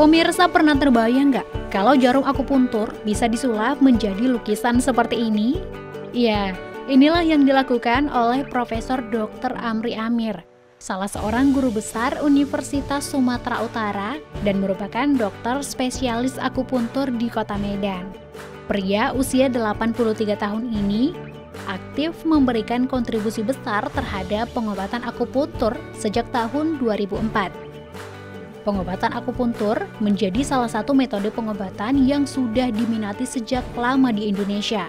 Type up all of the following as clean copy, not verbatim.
Pemirsa pernah terbayang nggak kalau jarum akupuntur bisa disulap menjadi lukisan seperti ini? Ya, inilah yang dilakukan oleh Profesor Dr. Amri Amir, salah seorang guru besar Universitas Sumatera Utara dan merupakan dokter spesialis akupuntur di Kota Medan. Pria usia 83 tahun ini aktif memberikan kontribusi besar terhadap pengobatan akupuntur sejak tahun 2004. Pengobatan akupuntur menjadi salah satu metode pengobatan yang sudah diminati sejak lama di Indonesia.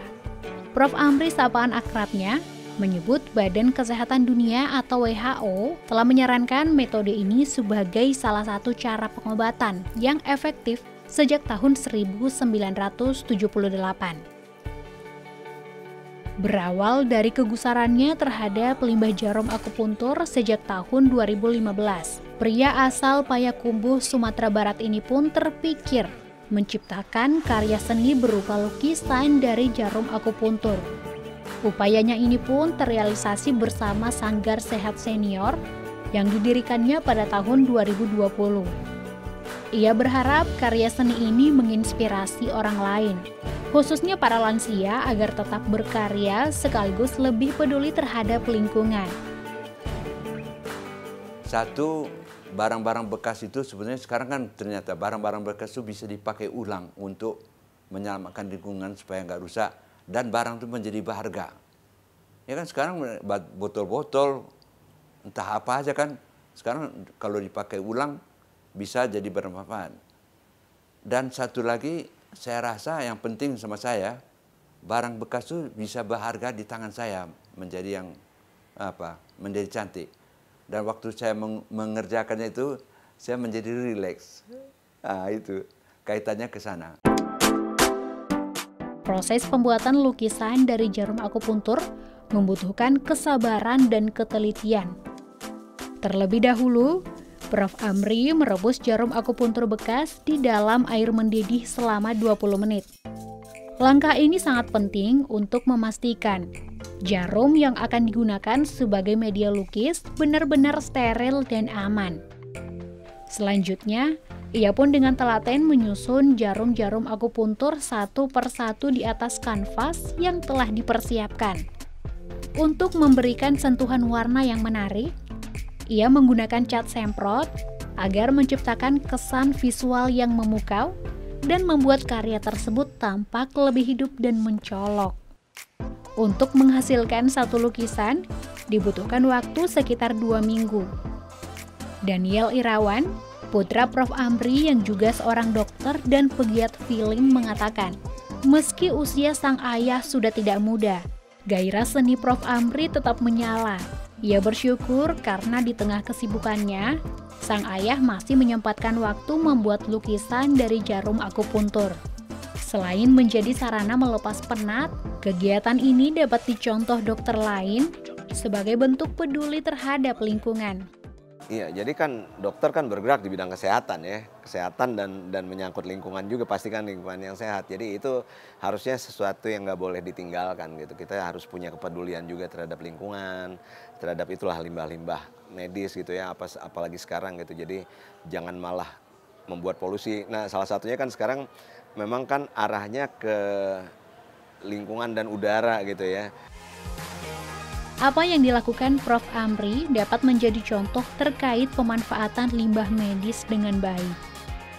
Prof. Amri, sapaan akrabnya, menyebut Badan Kesehatan Dunia atau WHO telah menyarankan metode ini sebagai salah satu cara pengobatan yang efektif sejak tahun 1978. Berawal dari kegusarannya terhadap limbah jarum akupuntur sejak tahun 2015, pria asal Payakumbuh, Sumatera Barat ini pun terpikir menciptakan karya seni berupa lukisan dari jarum akupuntur. Upayanya ini pun terrealisasi bersama Sanggar Sehat Senior yang didirikannya pada tahun 2020. Ia berharap karya seni ini menginspirasi orang lain, khususnya para lansia agar tetap berkarya sekaligus lebih peduli terhadap lingkungan. Satu, barang-barang bekas itu sebenarnya sekarang kan ternyata barang-barang bekas itu bisa dipakai ulang untuk menyelamatkan lingkungan supaya nggak rusak dan barang itu menjadi berharga. Ya kan sekarang botol-botol entah apa aja kan sekarang kalau dipakai ulang bisa jadi bermanfaat. Dan satu lagi, saya rasa yang penting sama saya, barang bekas itu bisa berharga di tangan saya menjadi yang menjadi cantik. Dan waktu saya mengerjakannya itu, saya menjadi rileks. Nah, itu kaitannya ke sana. Proses pembuatan lukisan dari jarum akupuntur membutuhkan kesabaran dan ketelitian. Terlebih dahulu, Prof. Amri merebus jarum akupuntur bekas di dalam air mendidih selama 20 menit. Langkah ini sangat penting untuk memastikan jarum yang akan digunakan sebagai media lukis benar-benar steril dan aman. Selanjutnya, ia pun dengan telaten menyusun jarum-jarum akupuntur satu persatu di atas kanvas yang telah dipersiapkan. Untuk memberikan sentuhan warna yang menarik, ia menggunakan cat semprot agar menciptakan kesan visual yang memukau dan membuat karya tersebut tampak lebih hidup dan mencolok. Untuk menghasilkan satu lukisan, dibutuhkan waktu sekitar 2 minggu. Daniel Irawan, putra Prof. Amri yang juga seorang dokter dan pegiat film, mengatakan, meski usia sang ayah sudah tidak muda, gairah seni Prof. Amri tetap menyala. Ia bersyukur karena di tengah kesibukannya, sang ayah masih menyempatkan waktu membuat lukisan dari jarum akupuntur. Selain menjadi sarana melepas penat, kegiatan ini dapat dicontoh dokter lain sebagai bentuk peduli terhadap lingkungan. Iya, jadi kan dokter kan bergerak di bidang kesehatan ya, kesehatan dan menyangkut lingkungan juga, pastikan lingkungan yang sehat. Jadi itu harusnya sesuatu yang nggak boleh ditinggalkan gitu. Kita harus punya kepedulian juga terhadap lingkungan, terhadap itulah limbah-limbah medis gitu ya, apalagi sekarang gitu. Jadi jangan malah membuat polusi. Nah, salah satunya kan sekarang memang kan arahnya ke lingkungan dan udara gitu ya. Apa yang dilakukan Prof. Amri dapat menjadi contoh terkait pemanfaatan limbah medis dengan baik.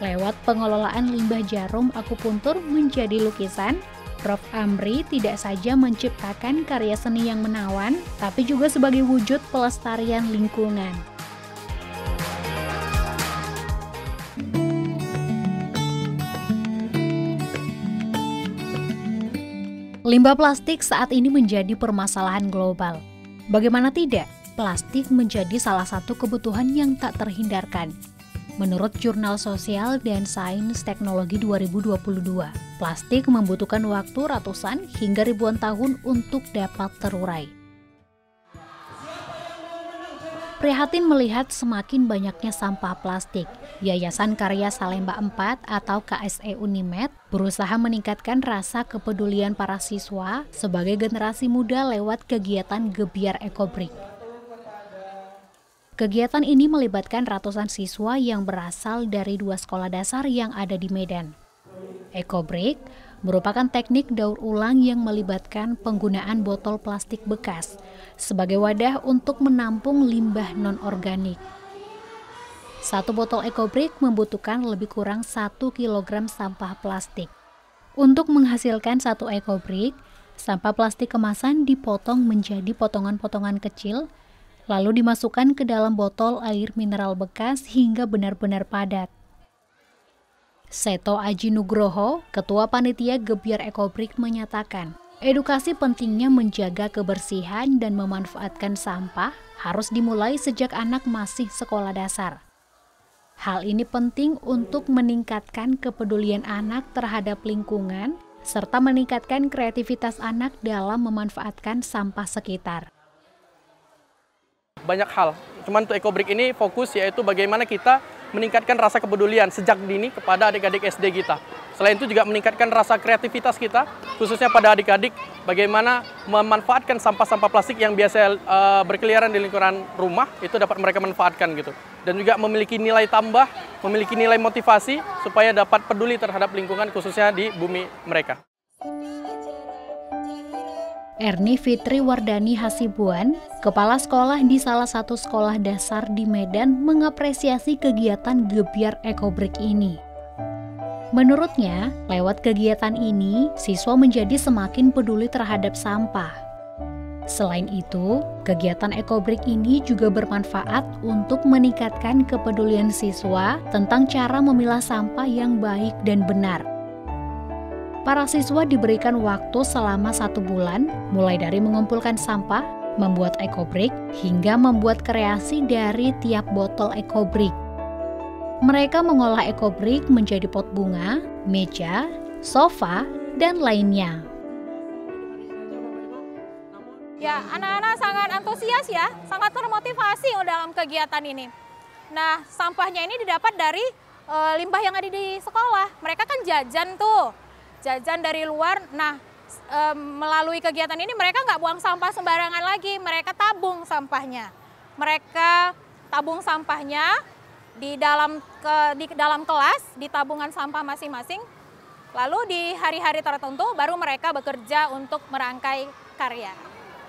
Lewat pengelolaan limbah jarum akupuntur menjadi lukisan, Prof. Amri tidak saja menciptakan karya seni yang menawan, tapi juga sebagai wujud pelestarian lingkungan. Limbah plastik saat ini menjadi permasalahan global. Bagaimana tidak, plastik menjadi salah satu kebutuhan yang tak terhindarkan. Menurut Jurnal Sosial dan Sains Teknologi 2022, plastik membutuhkan waktu ratusan hingga ribuan tahun untuk dapat terurai. Prihatin melihat semakin banyaknya sampah plastik, Yayasan Karya Salemba 4 atau KSE Unimed berusaha meningkatkan rasa kepedulian para siswa sebagai generasi muda lewat kegiatan Gebiar Ekobrik. Kegiatan ini melibatkan ratusan siswa yang berasal dari 2 sekolah dasar yang ada di Medan. Ecobreak merupakan teknik daur ulang yang melibatkan penggunaan botol plastik bekas sebagai wadah untuk menampung limbah non-organik. 1 botol Ecobreak membutuhkan lebih kurang 1 kg sampah plastik. Untuk menghasilkan 1 Ecobreak, sampah plastik kemasan dipotong menjadi potongan-potongan kecil, lalu dimasukkan ke dalam botol air mineral bekas hingga benar-benar padat. Seto Aji Nugroho, Ketua Panitia Gebyar Ecobreak menyatakan, edukasi pentingnya menjaga kebersihan dan memanfaatkan sampah harus dimulai sejak anak masih sekolah dasar. Hal ini penting untuk meningkatkan kepedulian anak terhadap lingkungan serta meningkatkan kreativitas anak dalam memanfaatkan sampah sekitar. Banyak hal, cuman untuk Ecobreak ini fokus yaitu bagaimana kita meningkatkan rasa kepedulian sejak dini kepada adik-adik SD kita. Selain itu juga meningkatkan rasa kreativitas kita, khususnya pada adik-adik, bagaimana memanfaatkan sampah-sampah plastik yang biasa berkeliaran di lingkungan rumah, itu dapat mereka manfaatkan gitu. Dan juga memiliki nilai tambah, memiliki nilai motivasi, supaya dapat peduli terhadap lingkungan khususnya di bumi mereka. Erni Fitri Wardani Hasibuan, kepala sekolah di salah satu sekolah dasar di Medan, mengapresiasi kegiatan Gebyar Ecobreak ini. Menurutnya, lewat kegiatan ini, siswa menjadi semakin peduli terhadap sampah. Selain itu, kegiatan Ecobreak ini juga bermanfaat untuk meningkatkan kepedulian siswa tentang cara memilah sampah yang baik dan benar. Para siswa diberikan waktu selama 1 bulan, mulai dari mengumpulkan sampah, membuat Ecobreak, hingga membuat kreasi dari tiap botol Ecobreak. Mereka mengolah Ecobreak menjadi pot bunga, meja, sofa, dan lainnya. Ya, anak-anak sangat antusias ya, sangat termotivasi dalam kegiatan ini. Nah, sampahnya ini didapat dari limbah yang ada di sekolah. Mereka kan jajan tuh. Jajan dari luar. Nah, melalui kegiatan ini mereka nggak buang sampah sembarangan lagi, mereka tabung sampahnya. Mereka tabung sampahnya di dalam kelas, di tabungan sampah masing-masing. Lalu di hari-hari tertentu baru mereka bekerja untuk merangkai karya.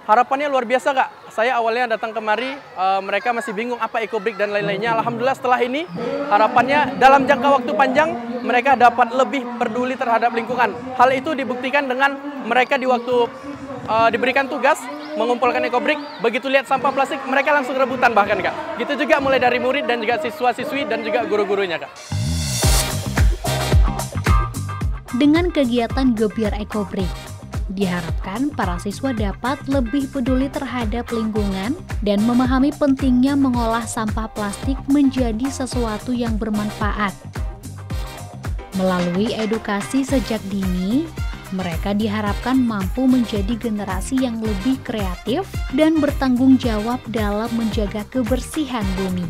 Harapannya luar biasa Kak. Saya awalnya datang kemari, mereka masih bingung apa Ecobreak dan lain-lainnya. Alhamdulillah setelah ini, harapannya dalam jangka waktu panjang, mereka dapat lebih peduli terhadap lingkungan. Hal itu dibuktikan dengan mereka di waktu diberikan tugas, mengumpulkan Ecobreak, begitu lihat sampah plastik, mereka langsung rebutan bahkan Kak. Gitu juga mulai dari murid dan juga siswa-siswi dan juga guru-gurunya Kak. Dengan kegiatan Gebyar Ecobreak, diharapkan para siswa dapat lebih peduli terhadap lingkungan dan memahami pentingnya mengolah sampah plastik menjadi sesuatu yang bermanfaat. Melalui edukasi sejak dini, mereka diharapkan mampu menjadi generasi yang lebih kreatif dan bertanggung jawab dalam menjaga kebersihan bumi.